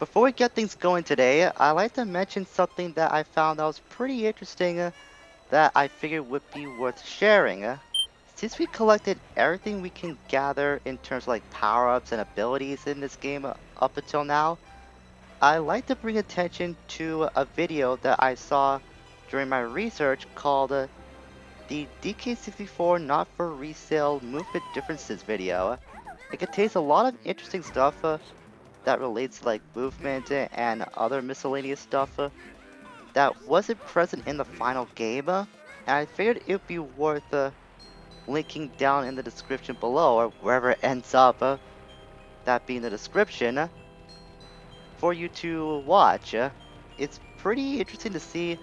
Before we get things going today, I'd like to mention something that I found that was pretty interesting that I figured would be worth sharing. Since we collected everything we can gather in terms of like power-ups and abilities in this game up until now, I'd like to bring attention to a video that I saw during my research called the DK64 Not For Resale Movement Differences video. It contains a lot of interesting stuff that relates to like movement and other miscellaneous stuff that wasn't present in the final game, and I figured it would be worth linking down in the description below, or wherever it ends up, that being the description, for you to watch. It's pretty interesting to see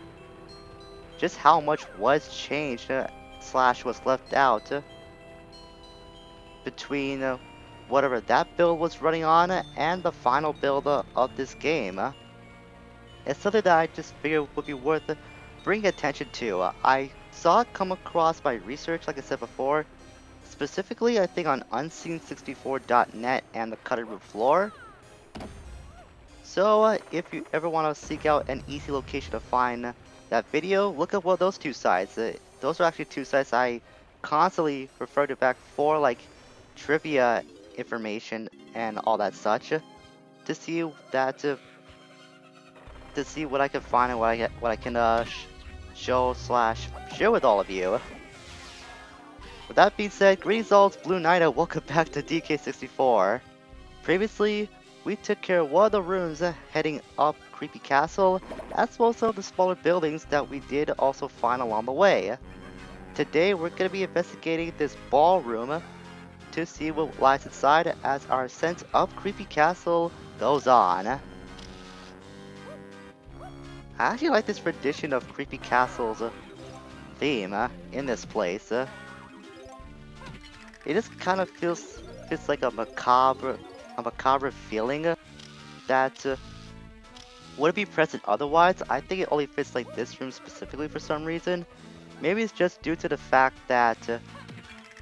just how much was changed slash was left out between whatever that build was running on and the final build of this game. It's something that I just figured would be worth bringing attention to. I saw it come across my research, like I said before, specifically I think on unseen64.net and the Cutting Room Floor. So if you ever want to seek out an easy location to find that video, look at those two sites. Those are actually two sites I constantly refer to back for like trivia information and all that such, to see that to see what I can find and what I can show slash share with all of you. With that being said, greetings all, it's Blue Knight and welcome back to DK64. Previously, we took care of one of the rooms heading up Creepy Castle, as well as some of the smaller buildings that we did also find along the way. Today, we're going to be investigating this ballroom to see what lies inside as our ascent up Creepy Castle goes on. I actually like this rendition of Creepy Castle's theme in this place. It just kind of feels like a macabre feeling that wouldn't be present otherwise. I think it only fits like this room specifically for some reason. Maybe it's just due to the fact that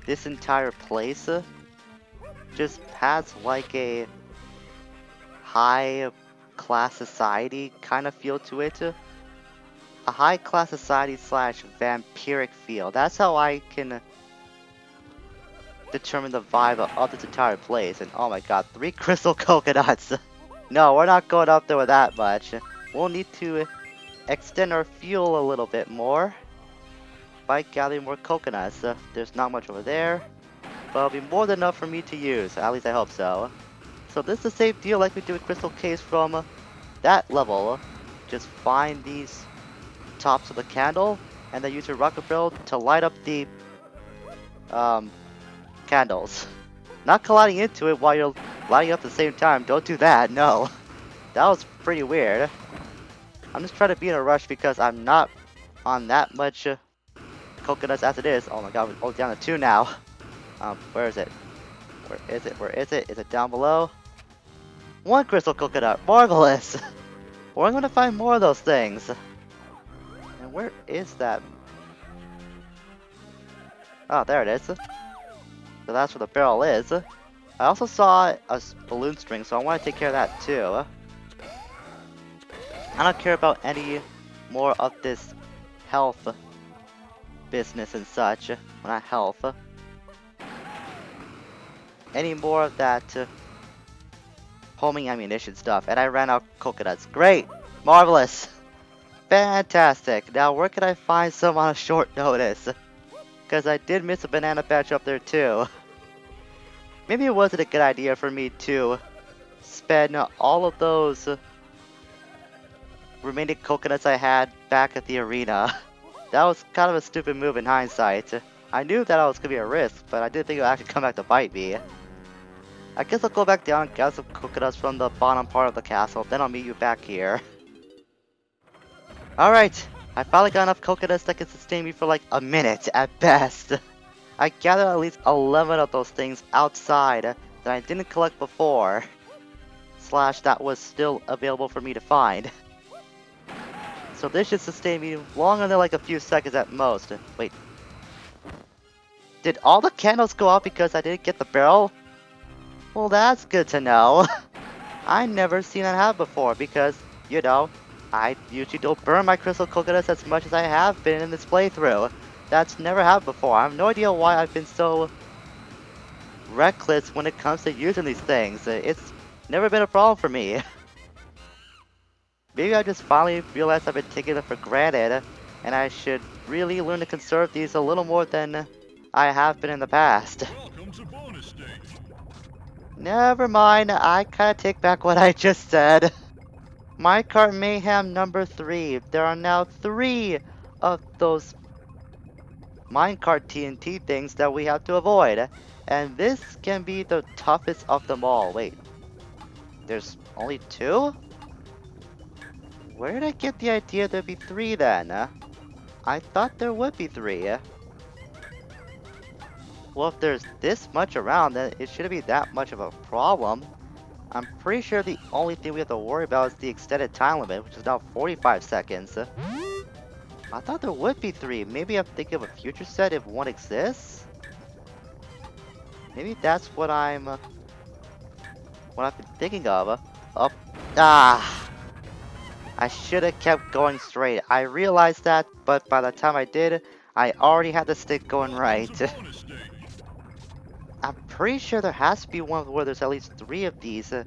this entire place just has like a high class society kind of feel to it. A high class society slash vampiric feel. That's how I can determine the vibe of this entire place. And oh my god, 3 crystal coconuts! No, we're not going up there with that much. We'll need to extend our fuel a little bit more by gathering more coconuts. There's not much over there, but it'll be more than enough for me to use. At least I hope so. So this is the same deal like we did with Crystal Case from that level. Just find these tops of the candle, and then use your rocket barrel to light up the candles. Not colliding into it while you're lighting up at the same time. Don't do that, no. That was pretty weird. I'm just trying to be in a rush because I'm not on that much coconuts as it is. Oh my god, we're only down to 2 now. Where is it? Where is it? Where is it? Is it down below? 1 crystal coconut. Marvelous! We're gonna find more of those things. And where is that? Oh, there it is. So that's where the barrel is. I also saw a balloon string, so I want to take care of that too. I don't care about any more of this health business and such. Well, not health. Any more of that homing ammunition stuff. And I ran out of coconuts. Great! Marvelous! Fantastic! Now where can I find some on a short notice? Because I did miss a banana patch up there too. Maybe it wasn't a good idea for me to spend all of those remaining coconuts I had back at the arena. That was kind of a stupid move in hindsight. I knew that I was going to be a risk, but I didn't think it would actually come back to bite me. I guess I'll go back down and gather some coconuts from the bottom part of the castle, then I'll meet you back here. Alright, I finally got enough coconuts that can sustain me for like a minute at best. I gathered at least 11 of those things outside that I didn't collect before. Slash that was still available for me to find. So this should sustain me longer than like a few seconds at most. Wait. Did all the candles go out because I didn't get the barrel? Well, that's good to know. I never seen that happen before because, I usually don't burn my crystal coconuts as much as I have been in this playthrough. That's never happened before. I have no idea why I've been so reckless when it comes to using these things. It's never been a problem for me. Maybe I just finally realized I've been taking them for granted, and I should really learn to conserve these a little more than I have been in the past. Welcome to bonus stage. Never mind, I kinda take back what I just said. Minecart Mayhem number 3. There are now 3 of those minecart TNT things that we have to avoid, and this can be the toughest of them all. Wait, there's only 2? Where did I get the idea there'd be 3 then? I thought there would be 3. Well, if there's this much around, then it shouldn't be that much of a problem. I'm pretty sure the only thing we have to worry about is the extended time limit, which is now 45 seconds. I thought there would be 3. Maybe I'm thinking of a future set if one exists? Maybe that's what I've been thinking of. Oh, ah! I should have kept going straight. I realized that, but by the time I did, I already had the stick going right. Welcome to bonus stage. I'm pretty sure there has to be one where there's at least 3 of these that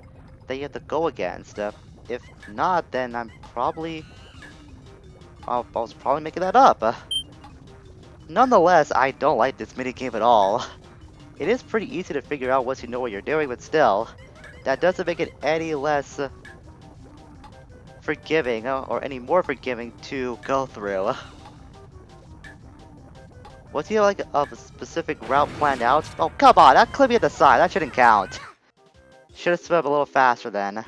you have to go against. If not, then I was probably making that up. Nonetheless, I don't like this minigame at all. It is pretty easy to figure out once you know what you're doing, but still, that doesn't make it any less forgiving, or any more forgiving to go through. Was he like a specific route planned out? Oh, come on, that clipped me at the side, that shouldn't count. Should have sped up a little faster then.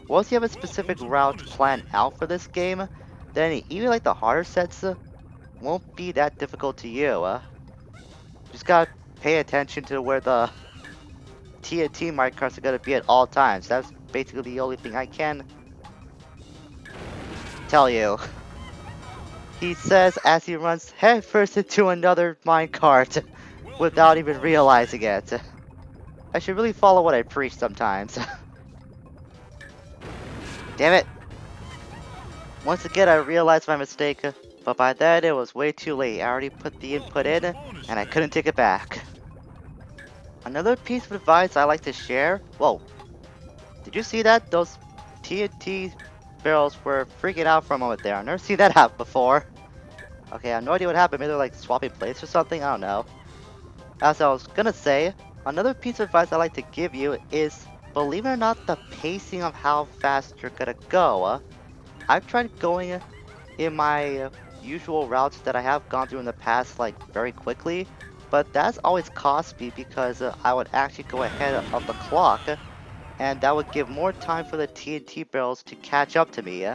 Once you have a specific route planned out for this game, then even like the harder sets won't be that difficult to you. Just gotta pay attention to where the TNT minecarts are gonna be at all times. That's basically the only thing I can tell you. He says as he runs headfirst into another minecart without even realizing it. I should really follow what I preach sometimes. Damn it! Once again, I realized my mistake, but by then it was way too late. I already put the input in, and I couldn't take it back. Another piece of advice I like to share. Whoa, did you see that? Those TNT barrels were freaking out for a moment there. I've never seen that happen before. Okay, I have no idea what happened. Maybe they're like swapping places or something. I don't know. As I was gonna say, another piece of advice I like to give you is, believe it or not, the pacing of how fast you're gonna go. I've tried going in my usual routes that I have gone through in the past, like very quickly, but that's always cost me because I would actually go ahead of the clock, and that would give more time for the TNT barrels to catch up to me.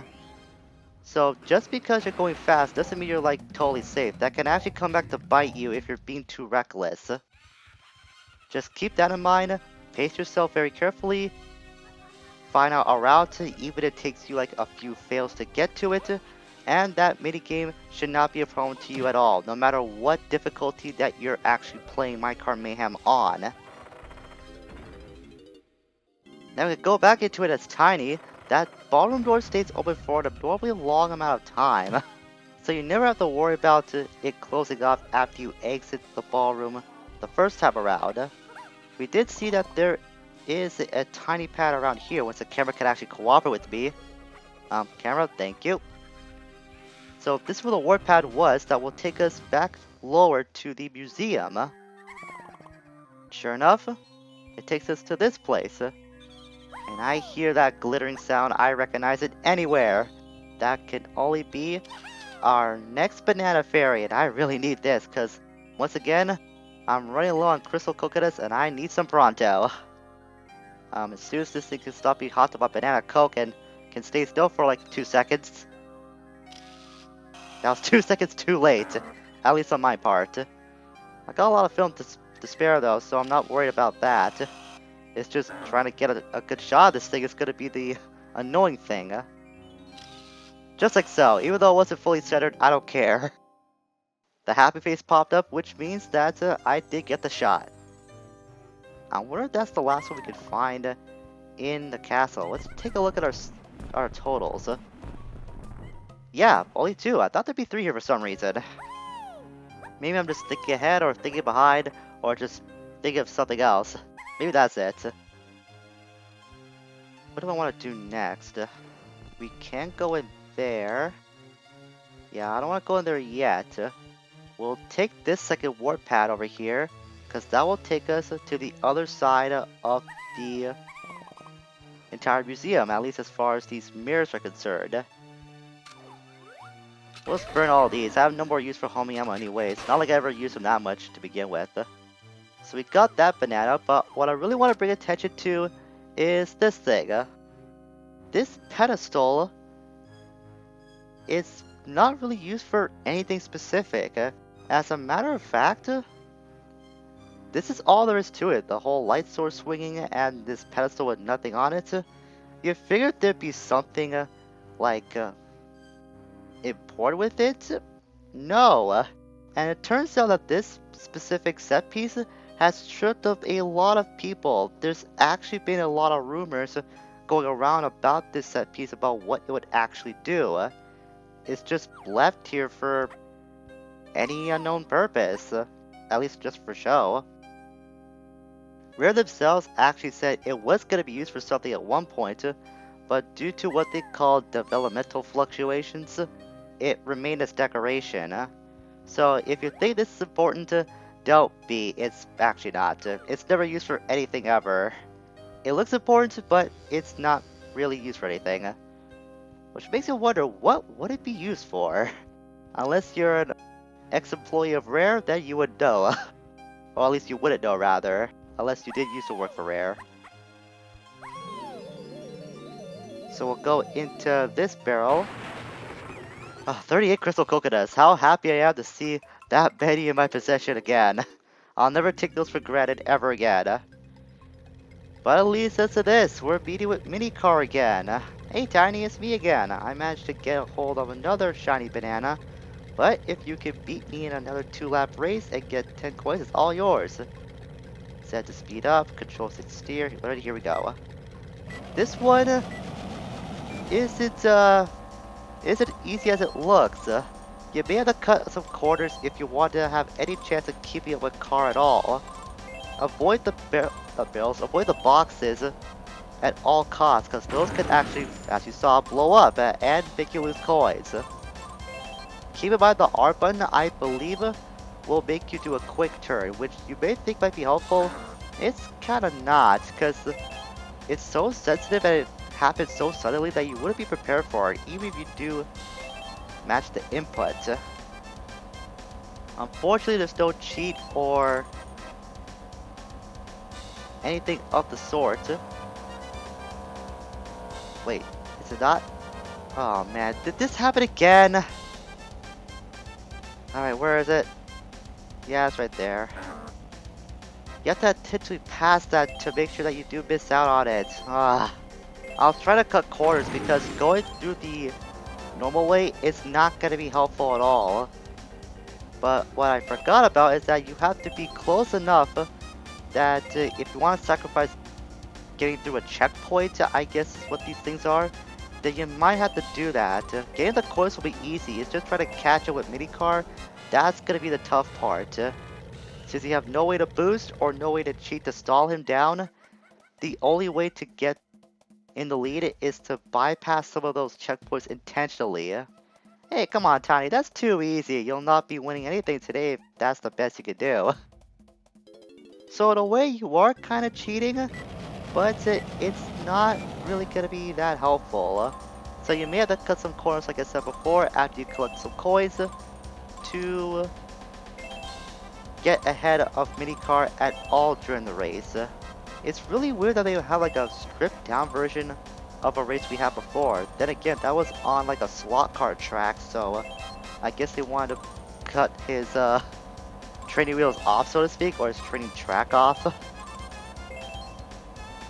So just because you're going fast doesn't mean you're like totally safe. That can actually come back to bite you if you're being too reckless. Just keep that in mind, pace yourself very carefully, find out a route even if it takes you like a few fails to get to it, and that minigame should not be a problem to you at all, no matter what difficulty that you're actually playing Minecart Mayhem on. Now we can go back into it as Tiny. That ballroom door stays open for an abnormally long amount of time, so you never have to worry about it closing off after you exit the ballroom the first time around. We did see that there is a tiny pad around here once the camera can actually cooperate with me. Camera, thank you. So this is where the warp pad was that will take us back lower to the museum. Sure enough, it takes us to this place. And I hear that glittering sound, I recognize it anywhere. That can only be our next banana fairy, and I really need this, because once again, I'm running low on crystal coconuts and I need some pronto. As soon as this thing can stop being hot to my banana coke and can stay still for like 2 seconds. That was 2 seconds too late, at least on my part. I got a lot of film to spare though, so I'm not worried about that. It's just trying to get a good shot of this thing is going to be the annoying thing. Just like so, even though it wasn't fully centered, I don't care. The happy face popped up, which means that I did get the shot. I wonder if that's the last one we could find in the castle. Let's take a look at our totals. Yeah, only 2. I thought there'd be 3 here for some reason. Maybe I'm just thinking ahead or thinking behind or just thinking of something else. Maybe that's it. What do I want to do next? We can go in there. Yeah, I don't want to go in there yet. We'll take this second warp pad over here, because that will take us to the other side of the entire museum, at least as far as these mirrors are concerned. Let's burn all of these. I have no more use for homing ammo anyways. Not like I ever used them that much to begin with. So we got that banana, but what I really want to bring attention to is this thing. This pedestal is not really used for anything specific. As a matter of fact, this is all there is to it. The whole light source swinging and this pedestal with nothing on it. You figured there'd be something like important with it? No. And it turns out that this specific set piece has tripped up a lot of people. There's actually been a lot of rumors going around about this set piece about what it would actually do. It's just left here for any unknown purpose, at least just for show. Rare themselves actually said it was going to be used for something at one point, but due to what they call developmental fluctuations, it remained as decoration. So if you think this is important, don't be. It's actually not. It's never used for anything ever. It looks important, but it's not really used for anything. Which makes you wonder, what would it be used for? Unless you're an ex-employee of Rare, then you would know. Or at least you wouldn't know, rather. Unless you did used to work for Rare. So we'll go into this barrel. 38 crystal coconuts. How happy I am to see that many in my possession again. I'll never take those for granted ever again. But at least as to this, we're meeting with Minicar again. Hey Tiny, it's me again. I managed to get a hold of another shiny banana. But if you can beat me in another 2-lap race and get 10 coins, it's all yours. Set to speed up, control 6 steer. Alright, here we go. This one isn't easy as it looks. You may have to cut some corners if you want to have any chance of keeping up with car at all. Avoid the barrels, avoid the boxes at all costs, because those can actually, as you saw, blow up and make you lose coins. Keep in mind the R button, I believe, will make you do a quick turn, which you may think might be helpful. It's kinda not, because it's so sensitive and it happens so suddenly that you wouldn't be prepared for it, even if you do match the input. Unfortunately, there's no cheat or anything of the sort. Wait, is it not? Oh man, did this happen again? Alright, where is it? Yeah, it's right there. You have to intentionally pass that to make sure that you do miss out on it. I was trying to cut corners because going through the normal way is not going to be helpful at all. But what I forgot about is that you have to be close enough that if you want to sacrifice getting through a checkpoint, I guess is what these things are, then you might have to do that. Getting the coins will be easy, it's just trying to catch up with minicar. That's going to be the tough part. Since you have no way to boost or no way to cheat to stall him down, the only way to get in the lead is to bypass some of those checkpoints intentionally. Hey, come on, Tiny, that's too easy. You'll not be winning anything today if that's the best you can do. So in a way, you are kind of cheating, but it's not really going to be that helpful. So you may have to cut some corners, like I said before, after you collect some coins to get ahead of minicar at all during the race. It's really weird that they have like a stripped down version of a race we had before. Then again, that was on like a slot car track, so I guess they wanted to cut his training wheels off, so to speak, or his training track off.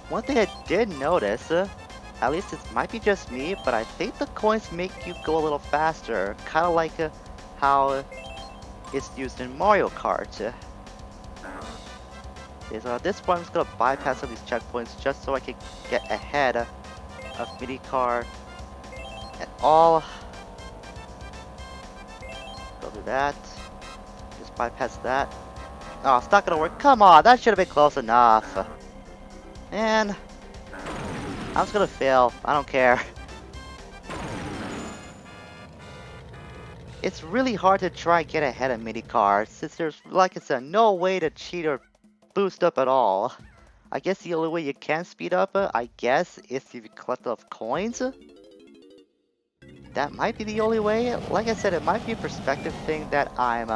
One thing I did notice, at least it might be just me, but I think the coins make you go a little faster, kind of like how it's used in Mario Kart. Okay, so at this point I'm just gonna bypass some of these checkpoints just so I can get ahead of minicar and all. Go through that. Just bypass that. Oh, it's not gonna work. Come on, that should have been close enough. Man, I'm just gonna fail. I don't care. It's really hard to try and get ahead of minicar since there's, like I said, no way to cheat or boost up at all. I guess the only way you can speed up, I guess, is if you collect enough coins. That might be the only way. Like I said, it might be a perspective thing that I'm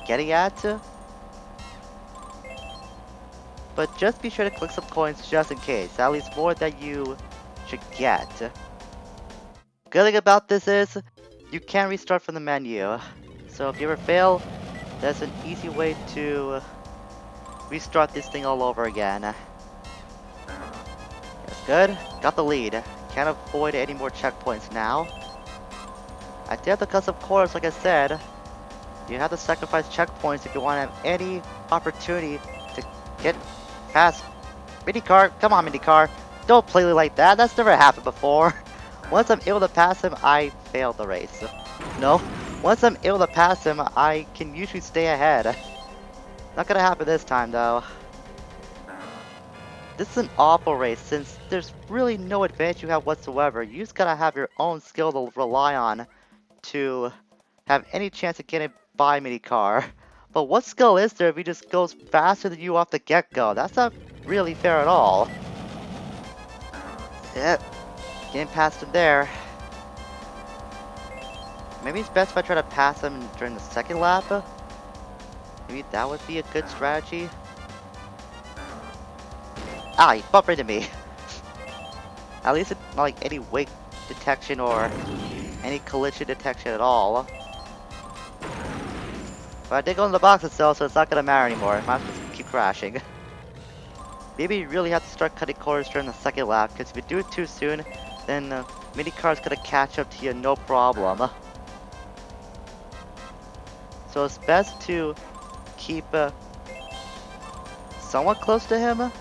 getting at. But just be sure to collect some coins just in case. At least more than you should get. Good thing about this is, you can restart from the menu. So if you ever fail, that's an easy way to restart this thing all over again. That's good. Got the lead. Can't avoid any more checkpoints now. I did have to cut some corners, like I said. You have to sacrifice checkpoints if you want to have any opportunity to get past minicar. Come on, minicar. Don't play me like that. That's never happened before. Once I'm able to pass him, I failed the race. No. Once I'm able to pass him, I can usually stay ahead. Not gonna happen this time, though. This is an awful race since there's really no advantage you have whatsoever. You just gotta have your own skill to rely on to have any chance of getting by minicar. But what skill is there if he just goes faster than you off the get-go? That's not really fair at all. Yep, getting past him there. Maybe it's best if I try to pass him during the second lap. Maybe that would be a good strategy. Ah, he bumped into me. At least it's not like any wake detection or any collision detection at all. But I did go in the box itself, so it's not gonna matter anymore. I might just keep crashing. Maybe you really have to start cutting corners during the second lap, because if you do it too soon, then minicar's gonna catch up to you no problem. So it's best to keep somewhat close to him,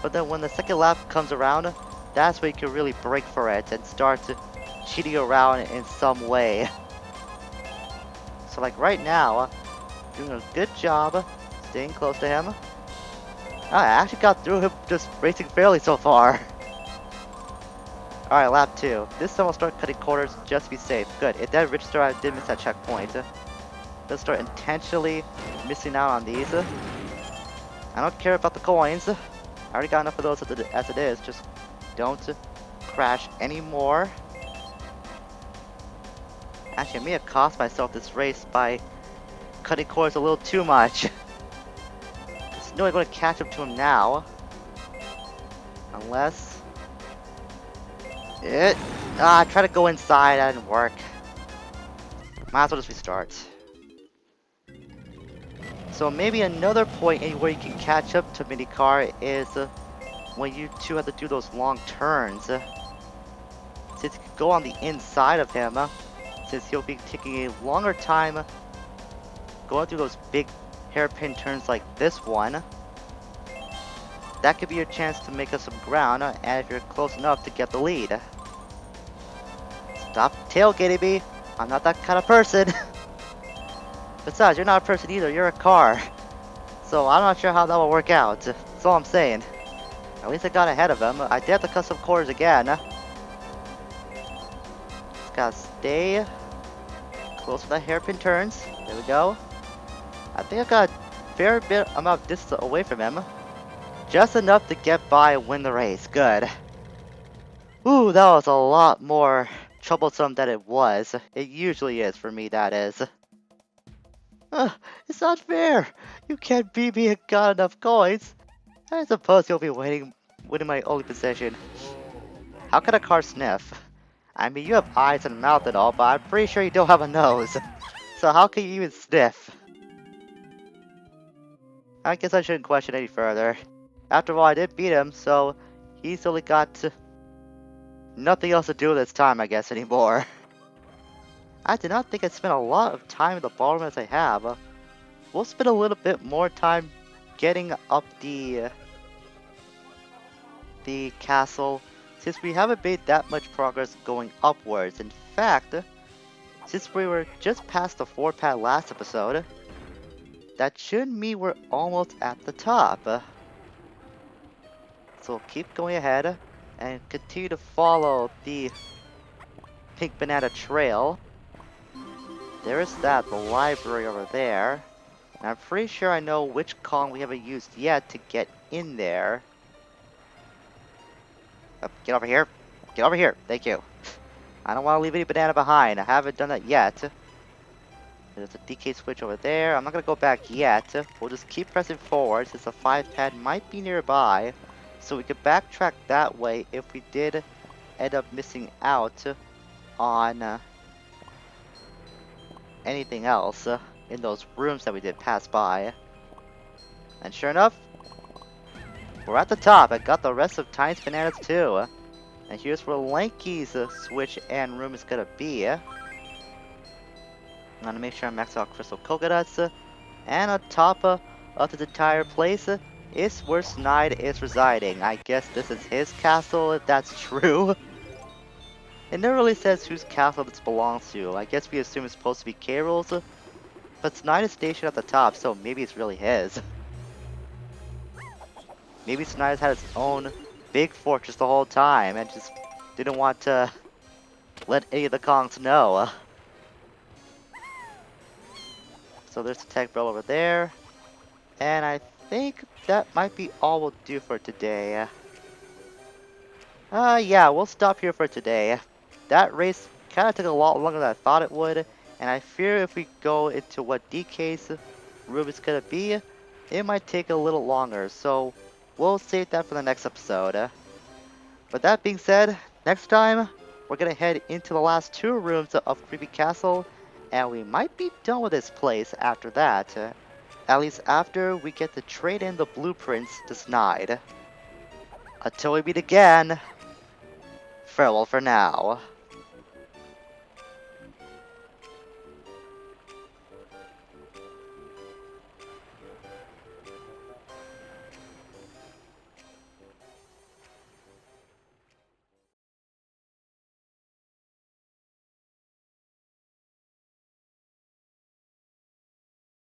but then when the second lap comes around, that's where you can really break for it and start cheating around in some way. So like right now, doing a good job staying close to him. I actually got through him just racing fairly so far. Alright, lap 2. This time I'll start cutting corners just to be safe. Good, it did register I did miss that checkpoint. Let's start intentionally missing out on these. I don't care about the coins. I already got enough of those as it is. Just don't crash anymore. Actually, I may have cost myself this race by cutting corners a little too much. There's no way I'm going to catch up to him now. Unless... I tried to go inside, that didn't work. Might as well just restart. So maybe another point where you can catch up to minicar is when you two have to do those long turns. Since you can go on the inside of him, since he'll be taking a longer time going through those big hairpin turns like this one. That could be your chance to make up some ground, and if you're close enough to get the lead. Stop tailgating me. I'm not that kind of person. Besides, you're not a person either, you're a car. So I'm not sure how that will work out. That's all I'm saying. At least I got ahead of him. I did have to cut some corners again. Just gotta stay close to the hairpin turns. There we go. I think I got a fair bit amount of distance away from him. Just enough to get by and win the race. Good. Ooh, that was a lot more troublesome than it was. It usually is for me, that is. It's not fair. You can't beat me and got enough coins. I suppose you'll be winning my only position. How can a car sniff? I mean, you have eyes and a mouth and all, but I'm pretty sure you don't have a nose. So how can you even sniff? I guess I shouldn't question any further. After all, I did beat him, so he's only got nothing else to do this time, I guess, anymore. I did not think I'd spend a lot of time in the ballroom as I have. We'll spend a little bit more time getting up the castle, since we haven't made that much progress going upwards. In fact, since we were just past the 4 pad last episode, that should mean we're almost at the top. So we'll keep going ahead and continue to follow the pink banana trail. There is that, the library over there. And I'm pretty sure I know which Kong we haven't used yet to get in there. Get over here. Get over here. Thank you. I don't want to leave any banana behind. I haven't done that yet. There's a DK switch over there. I'm not going to go back yet. We'll just keep pressing forward since the 5 pad might be nearby. So we could backtrack that way if we did end up missing out on anything else in those rooms that we did pass by. And sure enough, we're at the top. I got the rest of Tiny's bananas too. And here's where Lanky's switch and room is gonna be. I'm gonna make sure I max out crystal coconuts. And on top of this entire place is where Snide is residing. I guess this is his castle, if that's true. It never really says whose castle this belongs to. I guess we assume it's supposed to be K. Rool's. But Snide is stationed at the top, so maybe it's really his. Maybe Snide's had its own big fortress the whole time and just didn't want to let any of the Kongs know. So there's the tech bell over there. And I think that might be all we'll do for today. Yeah, we'll stop here for today. That race kind of took a lot longer than I thought it would. And I fear if we go into what DK's room is going to be, it might take a little longer. So we'll save that for the next episode. But that being said, next time, we're going to head into the last 2 rooms of Creepy Castle. And we might be done with this place after that. At least after we get to trade in the blueprints to Snide. Until we meet again, farewell for now.